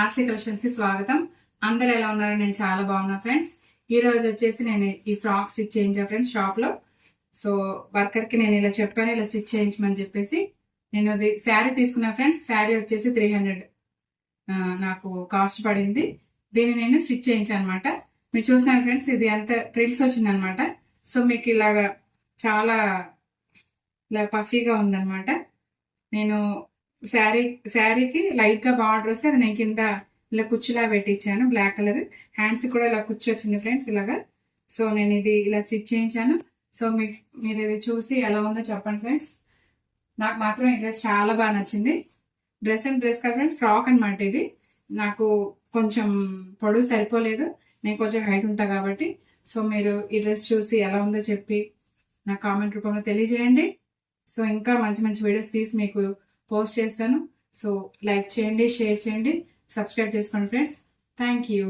RC collections కి స్వాగతం. అందరు ఎలా ఉన్నారు? నేను చాలా బాగున్నా ఫ్రెండ్స్. ఈ రోజు వచ్చేసి నేను ఈ ఫ్రాక్ స్టిచ్ చేయించా ఫ్రెండ్స్ షాప్ లో. సో వర్కర్ కి నేను ఇలా చెప్పాను, ఇలా స్టిచ్ చేయించమని చెప్పేసి. నేను అది శారీ తీసుకున్నా ఫ్రెండ్స్. శారీ వచ్చేసి 300 నాకు కాస్ట్ పడింది. దీన్ని నేను స్టిచ్ చేయించాను అనమాట. మీరు చూసాను ఫ్రెండ్స్, ఇది అంత ప్రిల్స్ వచ్చింది అనమాట. సో మీకు ఇలాగా చాలా ఇలా పఫీగా ఉందన్నమాట. నేను శారీకి లైట్ గా బార్డర్ వస్తే అది నేను కింద ఇలా కుచ్చులా పెట్టించాను, బ్లాక్ కలర్. హ్యాండ్స్ కూడా ఇలా కుచ్చు వచ్చింది ఫ్రెండ్స్ ఇలాగా. సో నేను ఇది ఇలా స్టిచ్ చేయించాను. సో మీరు ఇది చూసి ఎలా ఉందో చెప్పండి ఫ్రెండ్స్. నాకు మాత్రం ఈ డ్రెస్ చాలా బాగా నచ్చింది. డ్రెస్ అండ్ డ్రెస్ కదా ఫ్రెండ్స్, ఫ్రాక్ అనమాట ఇది. నాకు కొంచెం పొడవు సరిపోలేదు, నేను కొంచెం హైట్ ఉంటా కాబట్టి. సో మీరు ఈ డ్రెస్ చూసి ఎలా ఉందో చెప్పి నా కామెంట్ రూపంలో తెలియజేయండి. సో ఇంకా మంచి మంచి వీడియోస్ తీసి మీకు పోస్ట్ చేస్తాను. సో లైక్ చేయండి, షేర్ చేయండి, సబ్స్క్రైబ్ చేసుకోండి ఫ్రెండ్స్. Thank you.